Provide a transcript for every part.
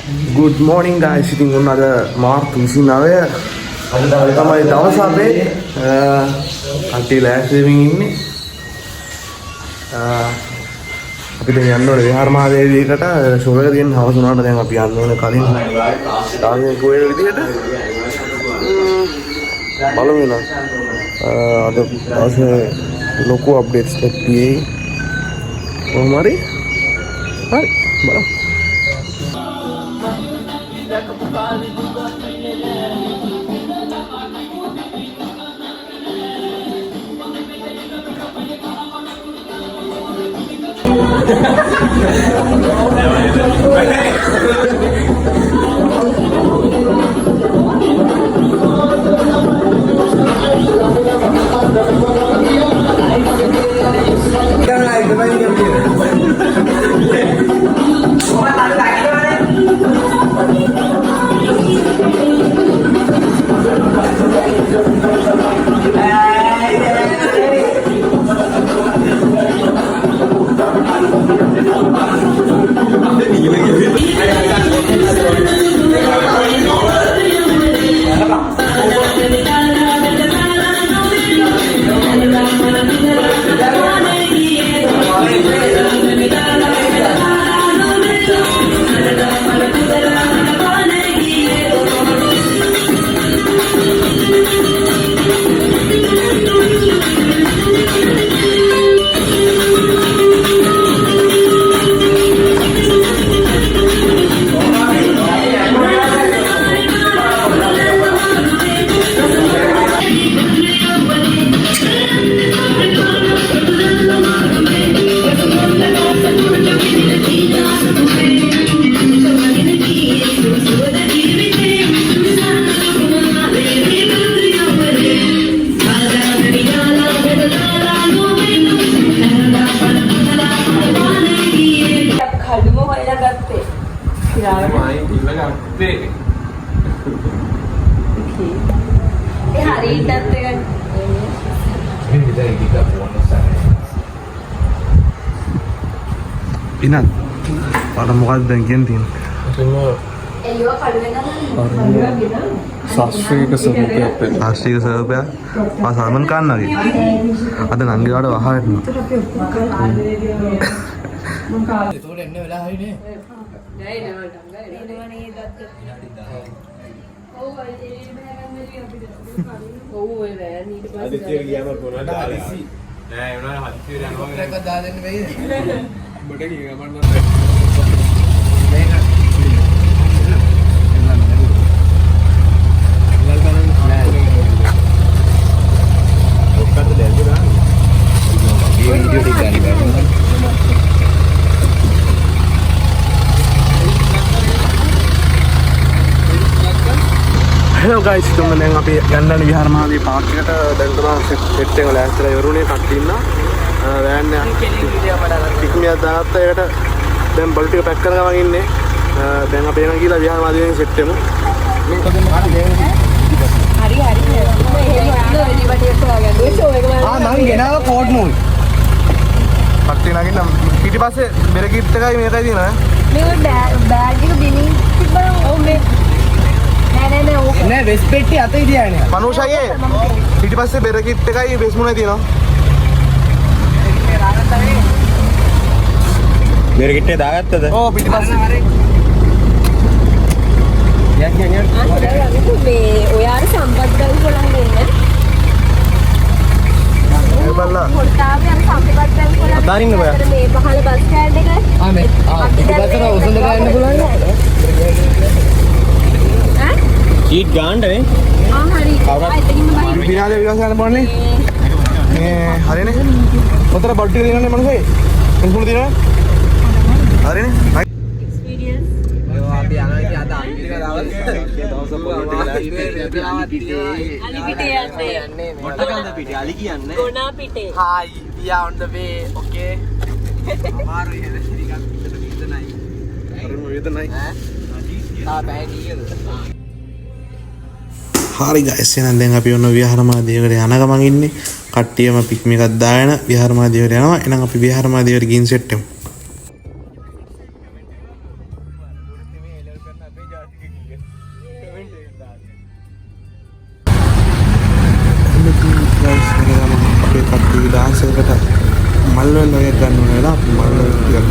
Good morning guys. ඉතින් ඔන්න අද මාර්තු 29 අද තමයි දවස් අපේ කට්ටිය ලෑස්ති වෙමින් ඉන්නේ. අපි දැන් යන්න ඕනේ විහාර මහදේවියකට ෂෝ එක තියෙන හවස උනාට දැන් අපි යන්න ඕනේ කලින් ඩාන්ස් ගෝල් විදියට. බලමු නේද? අද දවසේ ලොකු අප්ඩේට්ස් එකක් තියෙයි. කොහොම හරි බලමු. Inat, pada muka dengkian tin. Sasri keserupnya, pas salman kan lagi. Ada nanti ada wahai itu. Hello guys, itu yang api gandang di Vihara Mahadevi Park kita dan terus set yang last lah yorune kattinna van pikmiya දාගත්ත එකට දැන් බඩු ටික pack කරගෙන ඉන්නේ දැන් අපි එනවා කියලා Vihara Mahadevi සෙට් වෙමු හරි මම ගෙනාව කෝඩ් නූල් පස්සේ නගින්න පිටිපස්සේ බෙර කිට් එකයි මේකයි තියෙනවා මේ බෑග් එක බිමින් තිබ්බනම් ඔව් මේ නෑ වෙස් පෙට්ටි අතේ තියානේ මනුෂයයේ පිටිපස්සේ බෙර කිට් එකයි වෙස් මුණයි තියෙනවා බෙර කිට්ටේ දාගත්තද? ඔව් පිටිපස්සේ යන්න මේ ඔයාර සම්පත් ගල් කොලන් දෙන්න ඒ බල්ලා පොට්ටාවේ අර සම්පත් ගල් කොලන් අතාරින්න බෑ මේ පහළ බස් ස්ටෑන්ඩ් එක මේ පිටිපස්සට උසඳ ගන්න පුළුවන් නේද? කීට් ගන්නද මේ? හරි එතනින්ම බයි විනාඩි විනාශ කරන්න බෝන්නේ මේ හරිනේ ඔතන බඩු ටික දිනන්නේ මනුස්සයේ එන්පුණ දිනනවා හරිනේ එක්ස්පීරියන්ස් අපි යනවා ඉතින් අද අන්තිම දවස් යන්නේ මොටකන්ද පිටේ අලි කියන්නේ ගොනා පිටේ hi we are on the way okay අමාරුයි නේද ටිකක් පිටට නයි හරිම වේදනයි තා බෑ කීයද හරි ගයිස් එහෙනම් දැන් අපි ඔන්න විහාර මහදේවකට යන ගමන් ඉන්නේ කට්ටියම පික්ම එකක් දාගෙන විහාර මහදේවයට යනවා එහෙනම් අපි විහාර මහදේවයට ගින් සෙට් වෙමු අපි ඩාන්ස් එකකට මල් වල වගේ ගන්න ඕන වෙලා අපි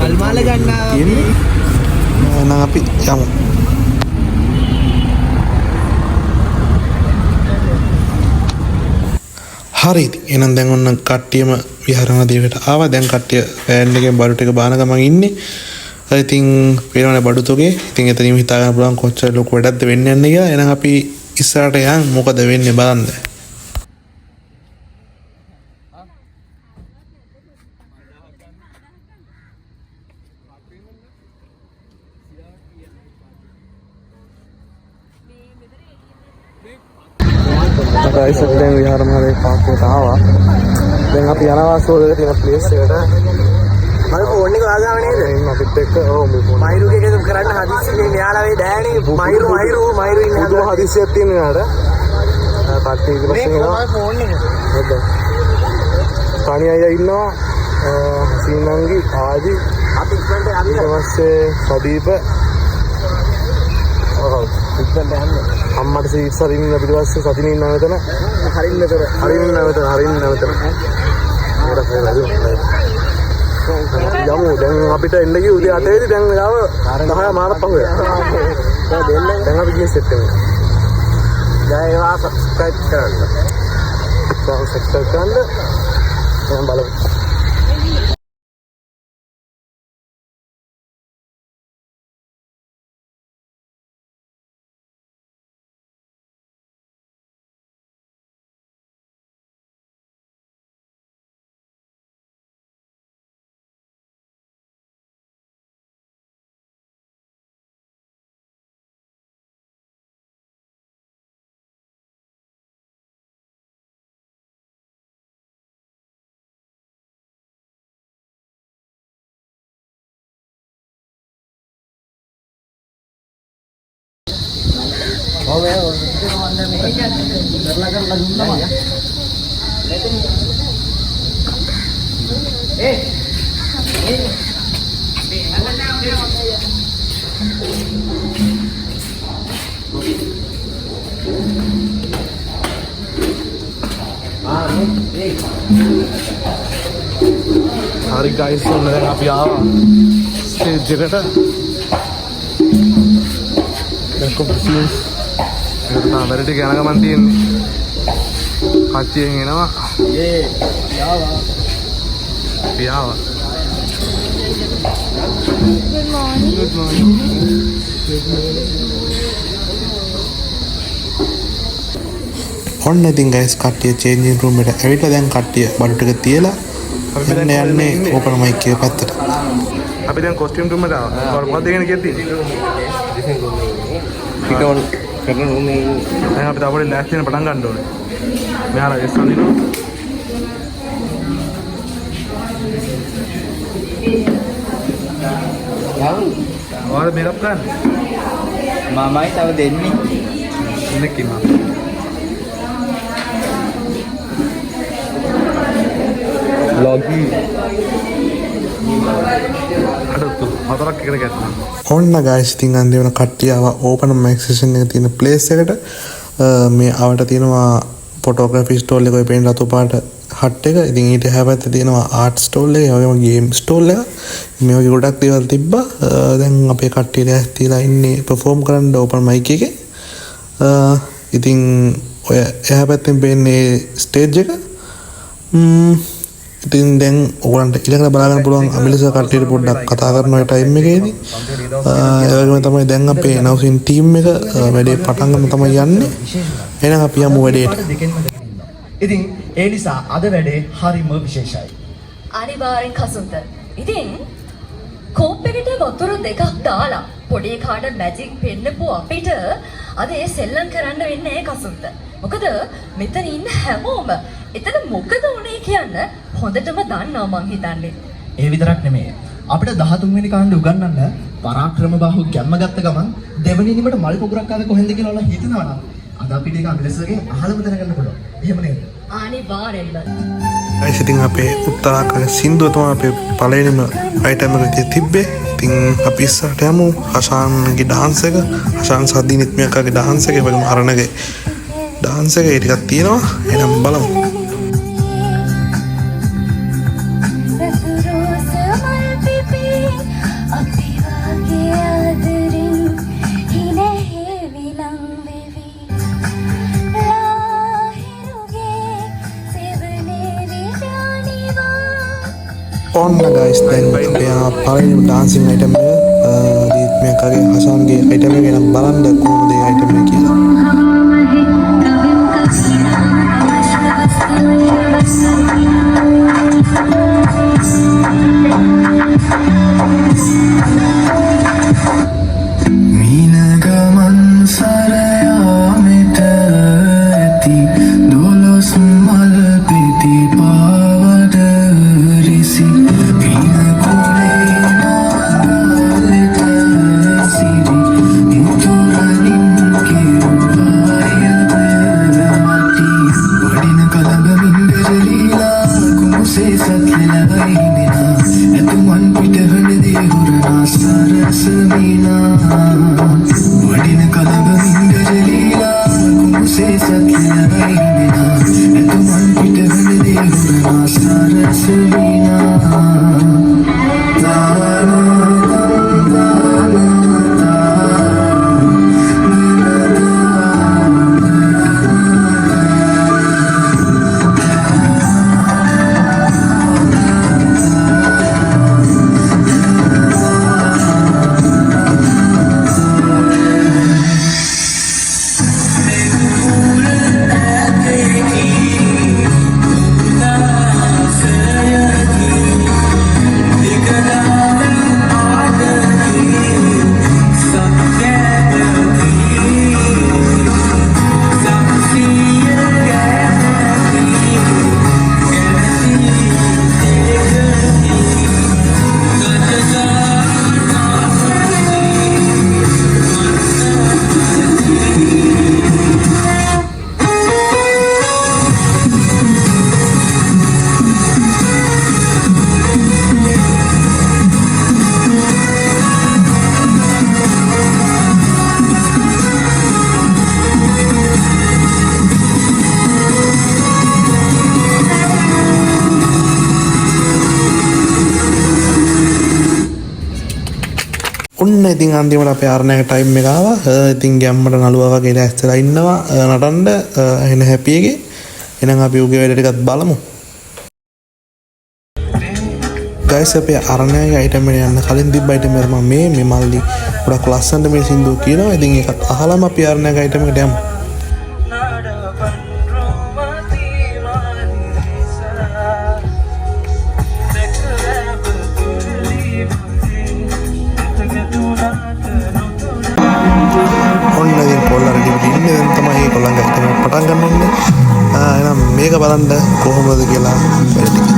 මල් මාල ගන්නවා එහෙනම් අපි යමු. හරි එහෙනම් දැන් ඔන්න කට්ටියම විහාරාධිපතියට ආවා. දැන් කට්ටිය වෑන් එකෙන් බඩු ටික බාන ගමන් ඉන්නේ. ඉතින් පේනවනේ බඩු තෝගේ. ඉතින් එතනින් හිතා ගන්න පුළුවන් කොච්චර ලොකු වැඩක්ද වෙන්නේ යන්නේ කියලා. එහෙනම් අපි ඉස්සරහට යන් මොකද වෙන්නේ බලන්න. guys දැන් විහාරමාලේ පාර්කුවට ආවා. දැන් අපි යනවා සෝලේ තියෙන ප්ලේස් එකට. මම ෆෝන් එක ආගාව නේද? ඉන්න අපිත් එක්ක මයිරුගේ එකතු කරන්න හදිස්සියෙන් යාලා වෙයි දෑනේ. මයිරු ඉන්න පුදුම හදිස්සියක් තියෙන යාට. කට්ටිය ඊට පස්සේ එනවා. ෆෝන් එක. හොඳයි. තනි අය ඉන්නවා. සීනංගි ආදි අපි ඉක්මනට යන්න. ඊට පස්සේ සදීප ඉක්මනට යන්න. අම්මට සීට්ස් අරින්න ඊට පස්සේ සතිනේ ඉන්නවා මෙතන. හරින්න මෙතන. යමු දැන් අපිට එන්න ගිය උදේ 8 දී දැන් වෙලාව 10 මාර පහුව. දැන් අපි ගියේ සෙට් එකට. ජයවා සබ්ස්ක්‍රයිබ් කරන්න. සබ්ස්ක්‍රයිබ් කරන්න. දැන් බලමු. හරි guys ඔන්න දැන් අපි ආවා ස්ටේජ් එකට. දැන් කොම්පිටිෂන්ස් එකට වැඩ ටික යන ගමන් තියෙන්නේ. කච්චියෙන් එනවා. අපි ආවා. Good morning. ඔන්න ඉතින් guys කට්ටිය changing room එකට ඇවිල්ලා දැන් කට්ටිය බඩු ටික තියලා අපි දැන් යන්නේ ඕපන් මයික් එක පැත්තට. අපි දැන් costume room එකට ආවා. මොකක්ද කියන කියද්දි? පිටෝන් කරන room එක. දැන් අපි තාපොඩි ලෑස්ති වෙන පටන් ගන්න ඕනේ. මෙහාලා එස් අඳිනවා. ඔයාලා මේකප් ගන්න. මාමයි තව දෙන්නේ. ඉන්නේ කිමා. ලොගි හතරක් එකට ගත්තා. ඔන්න guys ඉතින් අන්තිම වෙන කට්ටිය ආවා ඕපන් මයික් සෙෂන් එක තියෙන ප්ලේස් එකට. මේ ආවට තියෙනවා ෆොටෝග්‍රැෆි ස්ටෝල් එක ඔය පේන රතු පාට හට් එක. ඉතින් ඊට එහා පැත්තේ තියෙනවා ආර්ට් ස්ටෝල් එක, ඒ වගේම ගේම් ස්ටෝල් එක. මේ වගේ ගොඩක් දේවල් තිබ්බා. දැන් අපේ කට්ටිය ලෑස්තිලා ඉන්නේ perform කරන්න ඕපන් මයික් එකේ. ඉතින් ඔය එහා පැත්තෙන් පේන්නේ ස්ටේජ් එක. ඉතින් දැන් ඔයගලන්ට ඊළඟට බලා ගන්න පුළුවන් අමිලස කට්ටියට පොඩ්ඩක් කතා කරන ඔය ටයිම් එකේදී. ඒ වගේම තමයි දැන් අපේ නවසින් ටීම් එක වැඩේ පටන් ගන්න තමයි යන්නේ. එහෙනම් අපි යමු වැඩේට. ඉතින් ඒ නිසා අද වැඩේ හරිම විශේෂයි. අනිවාර්යෙන් කසුන්ත. ඉතින් කෝප් එකට වතුර දෙකක් දාලා පොඩි කාට මැජික් පෙන්නපු අපිට අද ඒ සෙල්ලම් කරන්න වෙන්නේ කසුන්ත. මොකද මෙතන ඉන්න හැමෝම එතන මොකද උනේ කියන්න හොඳටම දන්නවා මං හිතන්නේ. ඒ විතරක් නෙමෙයි. අපිට 13 වෙනි කාණ්ඩ උගන්වන්න පරාක්‍රම බාහුව ගැම්ම ගත්ත ගමන් දෙවෙනි නිමට මල් පොකුරක් ආවේ කොහෙන්ද කියලා ඔයාලා හිතනවා නම් අද අපිට ඒක අමිලසගේ අහලම දැනගන්න පුළුවන්. එහෙම නේද? අනිවාර්යෙන්ම. guys ඉතින් අපේ උත්තරාකර සින්දුව තමයි අපේ පළවෙනිම අයිටම් එකේ තිබ්බේ. ඉතින් අපි ඉස්සරහට යමු. හෂාන්ගේ dance එක, හෂාන් සද්දිනිත් මෙයාගේ dance එක, වගේම අරණගේ dance එක ඒ ටිකක් තියෙනවා. එහෙනම් බලමු. ඔන්න ගයිස් දැන් අපි යනවා පළවෙනි ඩාන්සින් අයිටම් එක දීප්මයාගේ හසන්ගේ අයිටම් එක ගැන බලන්න කොහොමද ඒ අයිටම් එක කියලා. ඔන්න ඉතින් අන්තිමට අපේ ආරණයක ටයිම් එක ආවා. ඉතින් ගැම්මට නළුවා වගේ දැස්තලා ඉන්නවා නටන්න එන හැපි එකේ. එහෙනම් අපි උගේ වැඩ ටිකත් බලමු. ගයිස් අපේ ආරණයක අයිටම් එක යන්න කලින් තිබ්බ අයිටම් එක මේ මල්ලි ගොඩක් ලස්සනට මේ සින්දුව කියනවා. ඉතින් ඒකත් අහලාම අපි ආරණයක අයිටම් එකට යමු. තමයි කොල්ලන්ගේ අයිටම් එක පටන් ගන්න ඕනේ. එහෙනම් මේක බලන්න කොහොමද කියලා වැඩ ටික.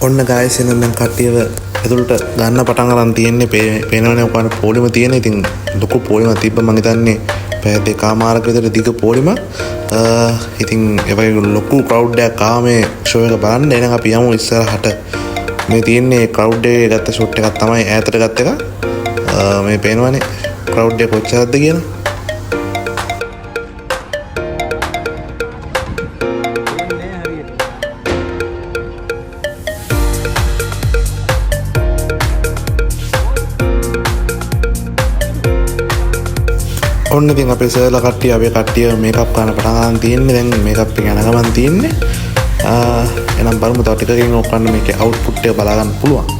ඔන්න ගායස් එහෙනම් දැන් කට්ටියව ඇතුළට ගන්න පටන් ගන්න තියෙන්නේ පේනවනේ ඔයාලට පොලිම තියෙන. ඉතින් ලොකු පොලිමක් තිබ්බ මං හිතන්නේ පැය දෙකමාරක විතර දිග පොලිම. ඉතින් ඒ වගේ ලොකු ක්‍රවුඩ් එකක් ආව මේ ෂෝ එක බලන්න. එහෙනම් අපි යමු ඉස්සරහට. මේ තියෙන්නේ ක්‍රවුඩ් එකේ ගත්ත ෂොට් එකක් තමයි ඈතට ගත්ත එක. මේ පේනවනේ ක්‍රවුඩ් එක කොච්චරද කියලා. ඔන්න ඉතින් අපේ සර්ලා කට්ටිය අපේ කට්ටිය මේකප් කරන්න පටන් ගන්න තියෙන්නේ. දැන් මේකප් එක යන ගමන් තියෙන්නේ. එහෙනම් බලමු තව ටිකකින් ඔක්කොන්න මේකේ අවුට්පුට් එක බලා ගන්න පුළුවන්.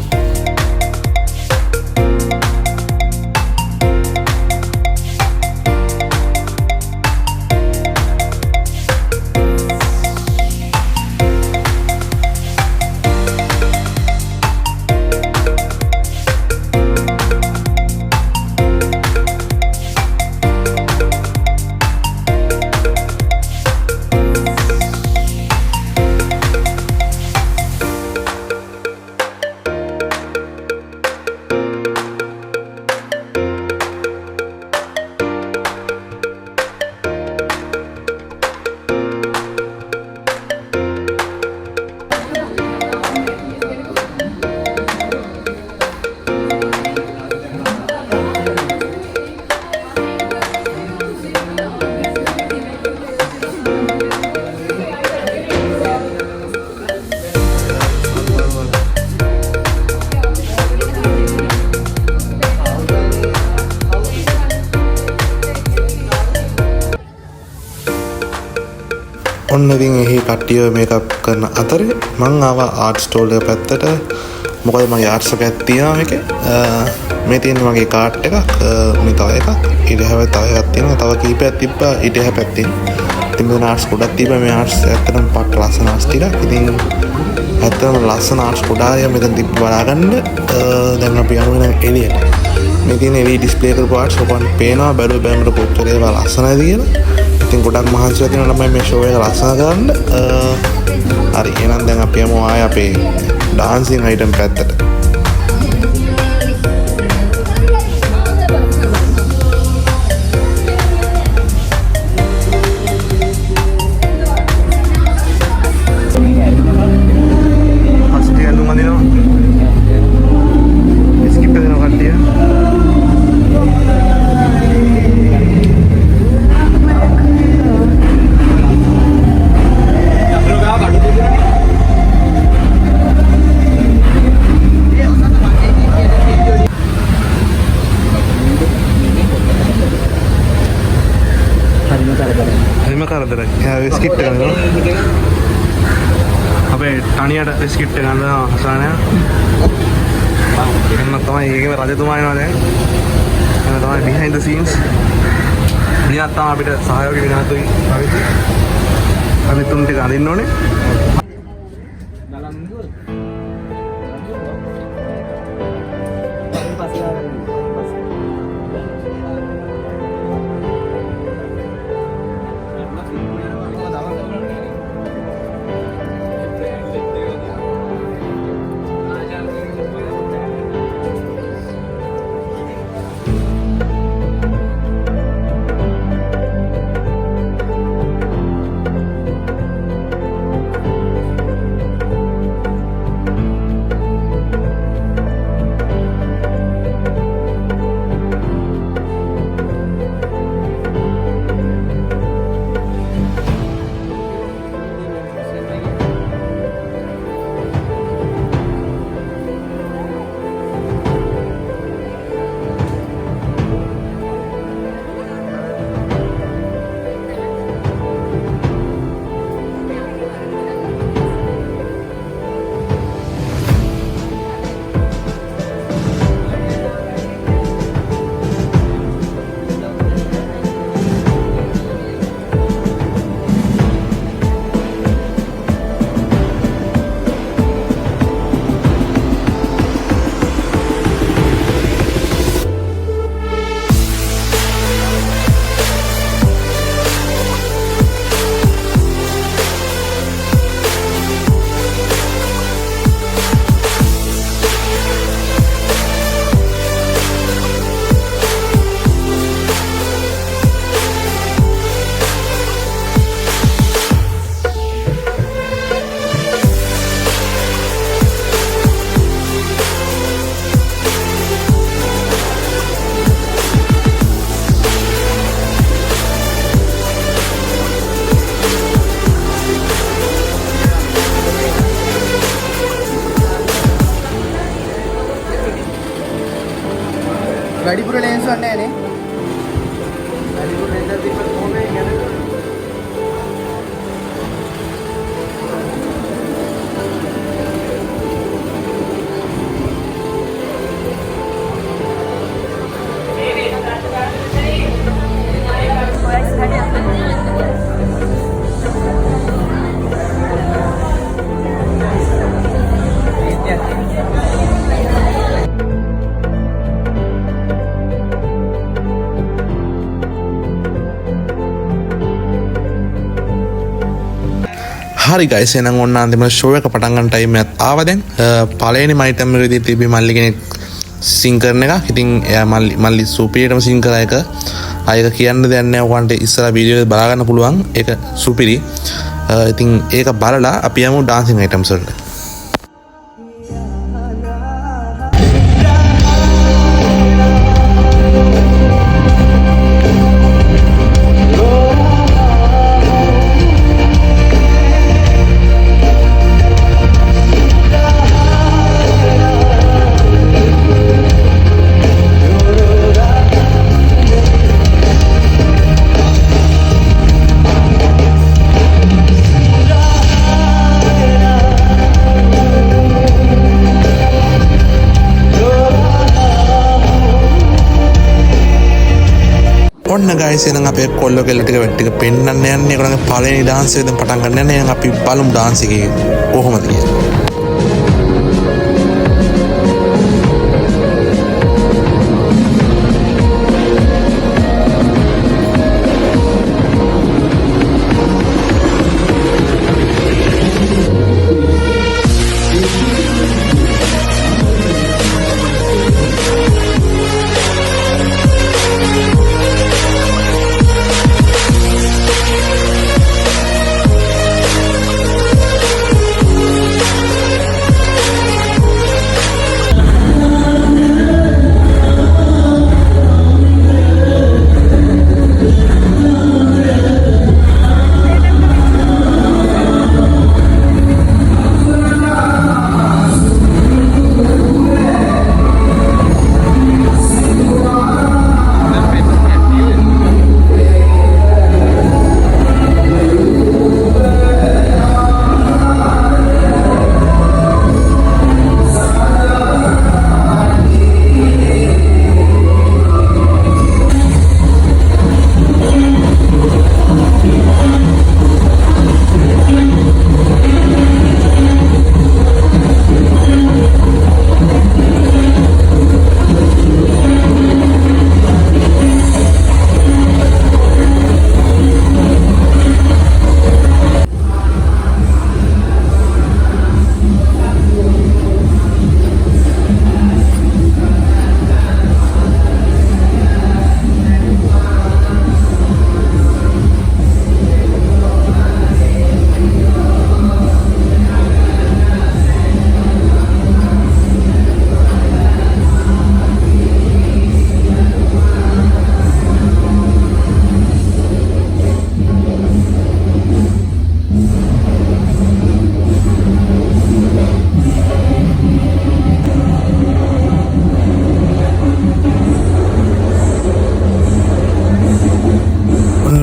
ඔන්න ඉතින් එහි කට්ටිය මේකප් කරන අතරේ මං ආවා ආර්ට් ස්ටෝල් එක පැත්තට. මොකද මගේ ආර්ට්ස් එකක් තියෙනවා මේකේ. මේ තියෙන්නේ මගේ කාඩ් එකක්. මේ තව එකක්. ඊට හැබැයි තව එකක් තියෙනවා. තව කීපයක් තිබ්බා ඊට එහා පැත්තේ. ඉතින් මේ ආර්ට්ස් ගොඩක් තිබ්බා. මේ ආර්ට්ස් ඇත්තටම පට්ට ලස්සන ආර්ට්ස් ටිකක්. ඉතින් ඇත්තටම ලස්සන ආර්ට්ස් ගොඩාරිය මෙතන තිබ්බ බලාගන්න. දැන් අපි යමු නම් එළියට. මේ තියෙන එළිය ඩිස්ප්ලේ කරපු ආර්ට්ස් ඔබට පේනවා. බැලුව බැලමට කොච්චර ඒවා ලස්සනයිද කියලා. ඉතින් ගොඩක් මහන්සිලා තියෙනවා ළමයි මේ ෂෝ එක ලස්සන කරන්න. හරි එහෙනම් දැන් අපි යමු ආයේ අපේ ඩාන්සින් අයිටම් පැත්තට. කරදරයි. එයා ස්කිට් එක ගන්නවා. අපේ තනියට ස්කිට් එක ගන්නවා හසානය. එන්න තමයි ඒකේ රජතුමා එනවා දැන්. එන්න තමයි behind the scenes. මෙයා තමයි අපිට සහයෝගී වෙනතුයි භාවිතයි. අපි තුන් ටික අඳින්න ඕනේ. වැඩිපුර ලේන්ස් වක් නැහැ නේ. වැඩිපුර ලේන්ස් එකක් තිබ්බත් කොහොමද කියන්නේ? හරි ගයිස් එහෙනම් ඔන්න අන්තිම ෂෝ එක පටන් ගන්න ටයිම් එකත් ආවා දැන්. පළවෙනිම අයිටම් එකේදී තිබි මල්ලි කෙනෙක් සිං කරන එක. ඉතින් එයා මල්ලි සුපිරියටම සිං කරා එක. ආයෙක කියන්න දෙයක් නැහැ. ඔයගන්ට ඉස්සරහ වීඩියෝ එක බලා ගන්න පුළුවන්. ඒක සුපිරි. ඉතින් ඒක බලලා අපි යමු ඩාන්සින් අයිටම්ස් වලට. ඔන්න ගයිස් එහෙනම් අපේ කොල්ලෝ කෙල්ල ටික වෙට් ටික පෙන්නන්න යන්නේ. ඒගොල්ලන්ගේ පළවෙනි ඩාන්ස් එකෙන් පටන් ගන්න යන්නේ. එහෙනම් අපි බලමු ඩාන්ස් එකේ කොහොමද කියලා.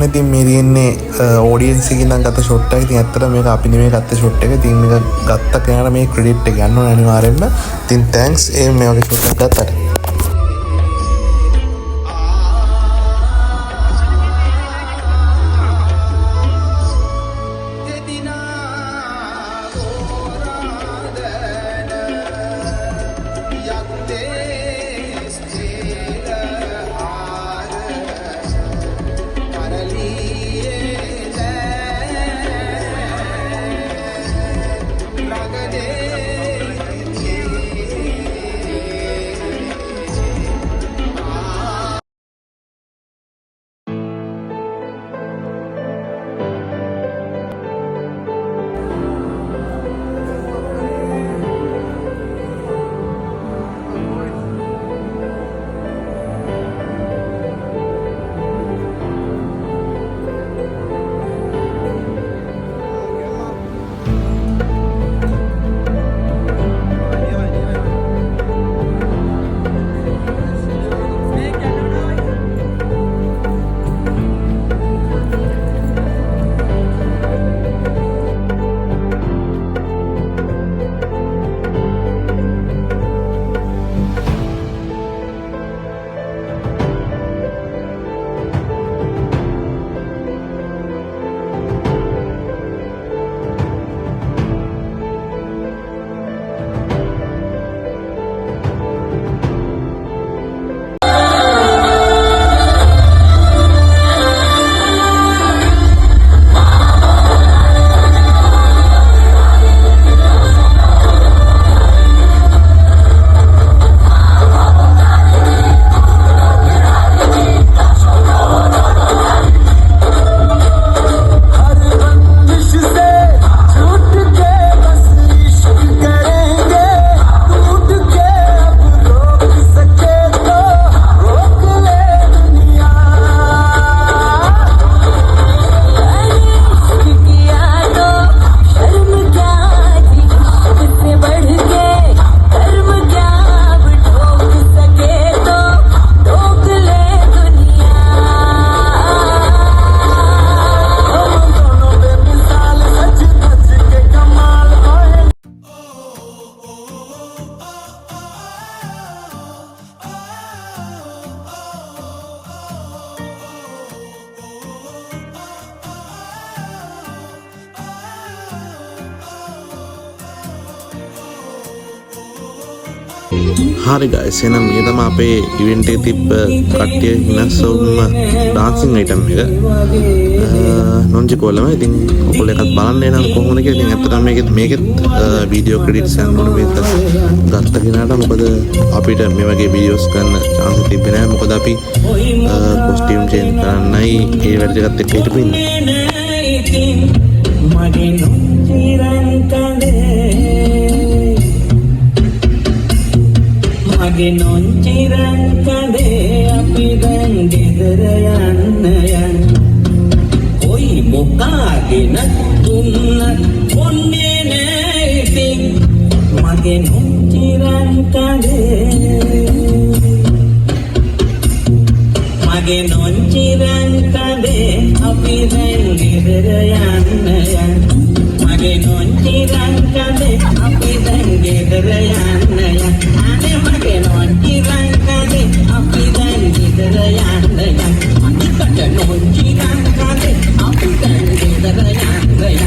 ඉතින් මේ තියෙන්නේ ඔඩියන්ස් එකකින් නම් ගත්ත ෂොට් එක. ඉතින් ඇත්තට මේක අපි නෙමෙයි ගත්ත ෂොට් එක. ඉතින් මේක ගත්ත කෙනාට මේ ක්‍රෙඩිට් එක ගන්න ඕන අනිවාර්යෙන්ම. ඉතින් තෑන්ක්ස් මේ වගේ ෂොට් එකක් ගත්තට. හරි guys එහෙනම් මේ තමයි අපේ ඉවෙන්ට් එකේ තිබ්බ කට්ටිය හිනස්සවුම ඩාන්සින් අයිටම් එක. නොන්ජි කොල්ලම ඉතින් ඔයගොල්ලෝ එකත් බලන්න එනම් කොහොමද කියලා. ඉතින් ඇත්තටම මේකෙත් වීඩියෝ ක්‍රෙඩිට්ස් යන මේක ගත්ත කෙනාට මොකද අපිට මේ වගේ වීඩියෝස් ගන්න chance තිබ්බේ නැහැ. මොකද අපි කොස්ටියුම් චේන්ජ් කරන්නයි ඒ වැඩ ටිකත් එක්ක හිටපු ඉන්නේ. මගේ නොන්චිරන් කඩේ අපි දැන් ගෙදර යන්න යන්න කොයි මොකාගෙන දුන්නත් ඔන්නේ නෑ ඉතින් මගේ නොන්චිරන් කඩේ මගේ නොන්චිරන් කඩේ අපි දැන් ගෙදර යන්න යන්න මගේ නොන්චිරන් කඩේ අපි දැන් ගෙදර යන්න යන්න මගේ නොන්චිරන් කඩේ අපි දැන් ගෙදර යන්න යන්න අනිකට නොන්චිරන් කඩේ අපි දැන් ගෙදර යන්න යන්න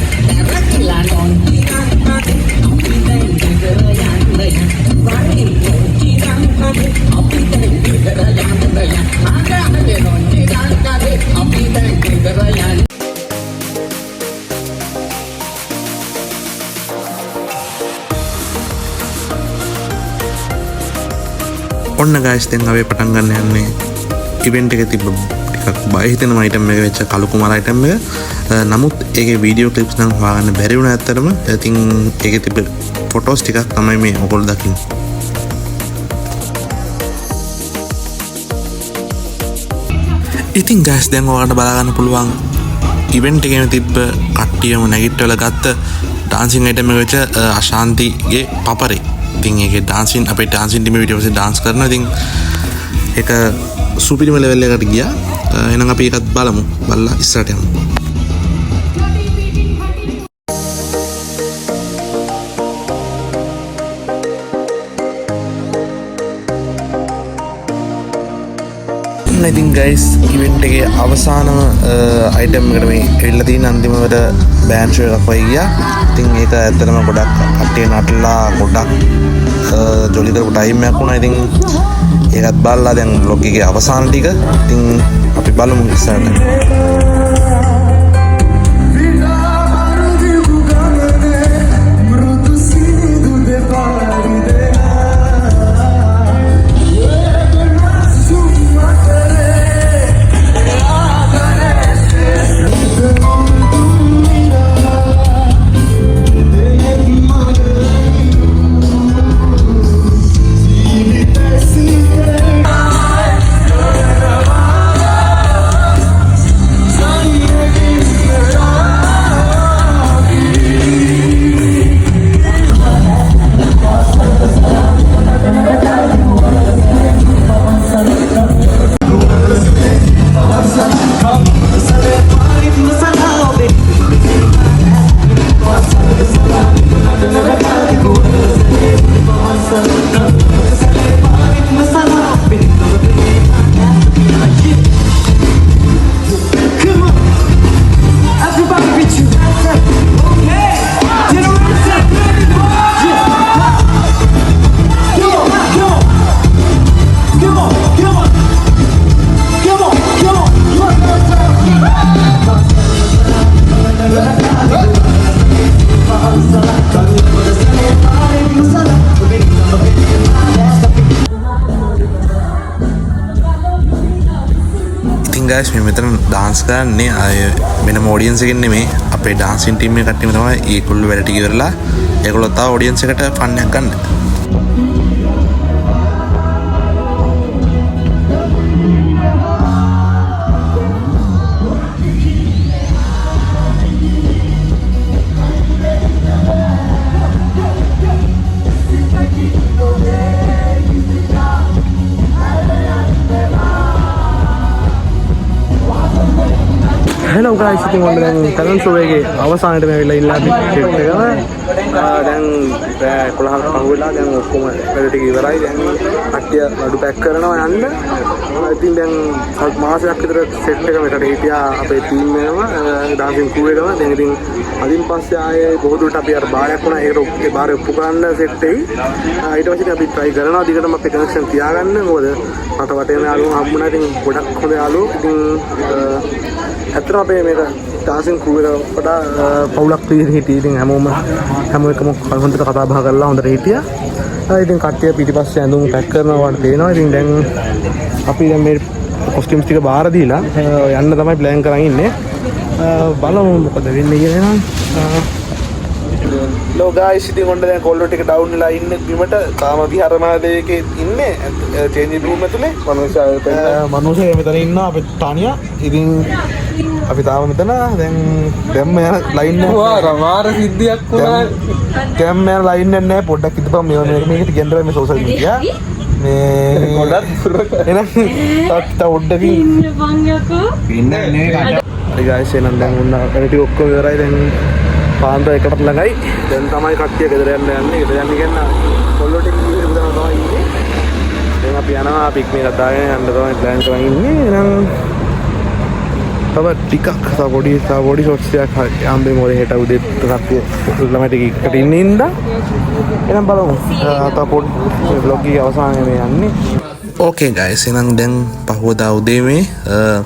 තරකලා නොන්චිරන් කඩේ අපි දැන් ගෙදර යන්න යන්න වරින් නොන්චිරන් කඩේ අපි දැන් ගෙදර යන්න යන්න ආගානේ නොන්චිරන් කඩේ අපි දැන් ගෙදර යන්න ඔන්න guys දැන් අපි පටන් ගන්න යන්නේ ඉවෙන්ට් එකේ තිබ්බ ටිකක් බය හිතෙන අයිටම් එක වෙච්ච කළු කුමාර අයිටම් එක. නමුත් ඒකේ වීඩියෝ ක්ලිප්ස් නම් හොයාගන්න බැරි වුණා ඇත්තටම. ඉතින් ඒකේ තිබ්බ ෆොටෝස් ටිකක් තමයි මේ ඔයගොල්ලෝ දකින්නේ. ඉතින් guys දැන් ඔයාලට බලා ගන්න පුළුවන් ඉවෙන්ට් එකේම තිබ්බ කට්ටියම නැගිට්ටවල ගත්ත ඩාන්සින් අයිටම් එක වෙච්ච අශාන්තිගේ පපරේ. ඉතින් ඒකේ ඩාන්සින් අපේ ඩාන්සින් ටීමේ වීඩියෝ එකේ ඩාන්ස් කරනවා. ඉතින් ඒක සුපිරිම ලෙවල් එකකට ගියා. එහෙනම් අපි ඒකත් බලමු. බලලා ඉස්සරහට යමු. ඉතින් guys ඉවෙන්ට් එකේ අවසානම අයිටම් එකට මේ එල්ල තියෙන අන්තිමවට බෑන්ඩ් ෂෝ එකක් වගේ ගියා. ඉතින් ඒක ඇත්තටම ගොඩක් කට්ටිය නටලා ගොඩක් ජොලි කරපු ටයිම් එකක් වුණා. ඉතින් ඒකත් බලලා දැන් vlog එකේ අවසාන ටික ඉතින් අපි බලමු ඉස්සරහට. guys මේ මෙතන dance කරන්නේ අය වෙනම audience එකකින් නෙමෙයි අපේ dancing team එකේ කට්ටියම තමයි ඒගොල්ලෝ වැඩ ටික ඉවරලා ඒගොල්ලෝ තව audience එකට fun එකක් ගන්න. Hello guys, ඉතින් ඔන්න දැන් talent show එකේ අවසානයේට මේ වෙලා ඉල්ලා ටිකට් එක දැන් 11ක් පහුවෙලා දැන් ඔක්කොම වැඩ ටික ඉවරයි. දැන් කට්ටිය නඩු පැක් කරනවා යන්න. ඉතින් දැන් මාසයක් විතර සෙට් එක මෙතන හිටියා අපේ ටීම් එකම ඩාන්සින් ක්‍රූ එකම. දැන් ඉතින් අදින් පස්සේ ආයේ බොහෝ දුරට අපි අර බාරයක් වුණා. ඒකට බාරේ ඔප්පු කරන්න සෙට් එකයි. ඊට පස්සේ අපි try කරනවා දිගටම අපේ කනෙක්ෂන් තියාගන්න. මොකද රට වටේම යාළුවෝ හම්බුණා. ඉතින් ගොඩක් හොඳ යාළුවෝ. ඉතින් ඇත්තටම අපේ මේක ඩාන්සින් ක්‍රූ එක වඩා පවුලක් විදිහට හිටියේ. ඉතින් හැම එකම හොඳට කතා බහ කරලා හොඳට හිටියා. ඉතින් කට්ටිය පිටිපස්සේ ඇඳුම් පැක් කරනවා වගේ පේනවා. ඉතින් දැන් අපි දැන් මේ කොස්ටියම්ස් ටික බාර දීලා යන්න තමයි ප්ලෑන් කරන් ඉන්නේ. බලමු මොකද වෙන්නේ කියලා නම්. ලෝ ගායිස් ඉතින් ඔන්න දැන් කොල්ලෝ ටික ඩවුන් වෙලා ඉන්නේ බිමට. තාම විහාරමාලයේකේ ඉන්නේ චේන්ජින් රූම් ඇතුලේ. මනුස්සය මෙතන ඉන්නවා අපේ තානියා. ඉතින් අපි තාම මෙතන දැන් දැම්ම යන ලයින් එක මාර සිද්ධියක් වුණා. දැම්ම යන ලයින් එක නෑ. පොඩ්ඩක් ඉදපම් මේකට ගෙන්දර මේ සෝෂල් මීඩියා මේ ගොඩක් එනම් තාත්තා පොඩ්ඩකින් ඉන්න බං යකෝ ඉන්න නේ කාට. හරි ගායිස් එහෙනම් දැන් උන්න වැඩ ටික ඔක්කොම ඉවරයි. දැන් පාන්දර එකටත් ළඟයි. දැන් තමයි කට්ටිය ගෙදර යන්න යන්නේ. ගෙදර යන්න කියන කොල්ලෝ ටික ඉන්නේ බුදනවා තමයි ඉන්නේ. දැන් අපි යනවා පික්නික් එකක් දාගෙන යන්න තමයි ප්ලෑන් කරන් ඉන්නේ. එහෙනම් තව ටිකක් තව පොඩි ෂොට්ස් එකක් හම්බෙමු. මොකද හෙට උදේ කට්ටිය ළමයි ටික එකට ඉන්නේ ඉඳලා. එහෙනම් බලමු. තව පොඩි vlog එකේ අවසානයේ මේ යන්නේ. ඕකේ ගයිස් එහෙනම් දැන් පහවදා උදේ මේ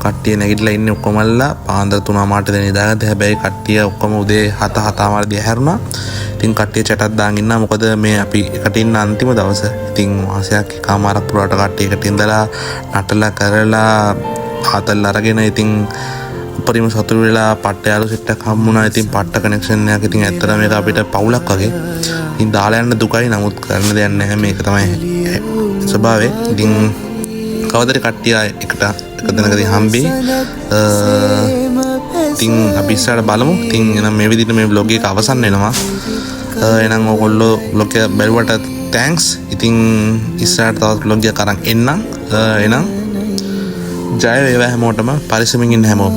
කට්ටිය නැගිටලා ඉන්නේ ඔක්කොමල්ලා. පාන්දර 3:00 දෙන ඉඳාගත්තා. හැබැයි කට්ටිය ඔක්කොම උදේ 7:00 දී හැරුණා. ඉතින් කට්ටිය chatක් දාන් ඉන්නා. මොකද මේ අපි එකට ඉන්න අන්තිම දවස. ඉතින් මාසයක් එකමාරක් පුරාට කට්ටිය එකට ඉඳලා නටලා කරලා ආතල් අරගෙන ඉතින් උපරිම සතුටු වෙලා පට්ට යාළු සෙට් එකක් හම්බුණා. ඉතින් පට්ට කනෙක්ෂන් එකක්. ඉතින් ඇත්තටම මේක අපිට පවුලක් වගේ. ඉතින් දාලා යන්න දුකයි. නමුත් කරන්න දෙයක් නැහැ. මේක තමයි ස්වභාවය. ඉතින් කවදාද කට්ටිය එකට එක දිනකදී හම්බෙයි. ඉතින් අපි ඉස්සරහට බලමු. ඉතින් එහෙනම් මේ විදිහට මේ vlog එක අවසන් වෙනවා. එහෙනම් ඔයගොල්ලෝ vlog එක බැලුවට thanks. ඉතින් ඉස්සරහට තවත් vlog එකක් අරන් එන්නම්. එහෙනම් ජය වේවා හැමෝටම. පරිස්සමින් ඉන්න හැමෝම.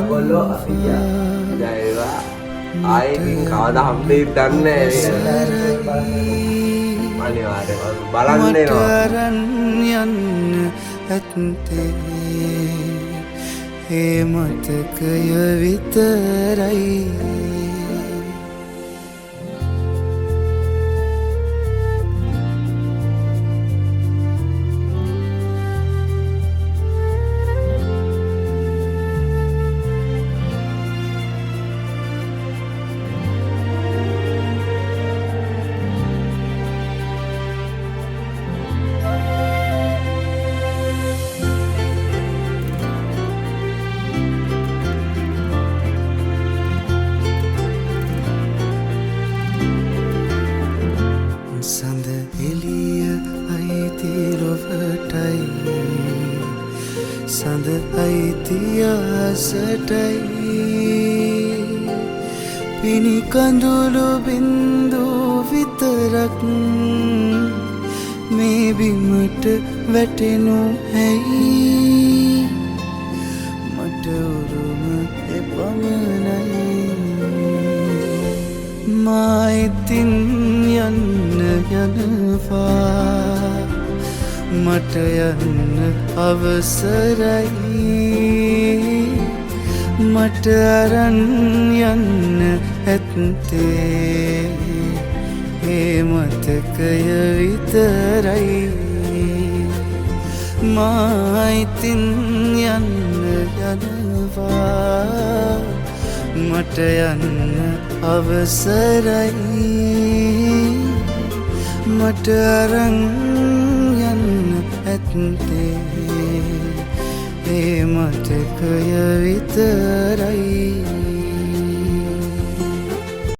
කොල්ලෝ අපි ජය වේවා. ආයේ කවදා හම්බෙයිද දන්නේ නැහැ. අනිවාර්යයෙන් බලන්න එනවා. යන්න ඇත්තේ ඒ මතකය විතරයි. සඳ එළිය අයිති රොවටයි සඳ අයිති ආසටයි පිනි කඳුළු බින්දු විතරක් මේ බිමට වැටෙනු ඇයි මට උරුම එපමණයි මායිතින් යන්න යනවා මට යන්න අවසරයි මට අරන් යන්න ඇත්තේ ඒ මතකය විතරයි මායිතින් යන්න යනවා මට යන්න අවසරයි මට අරන් යන්න ඇත්තේ ඒ මතකය විතරයි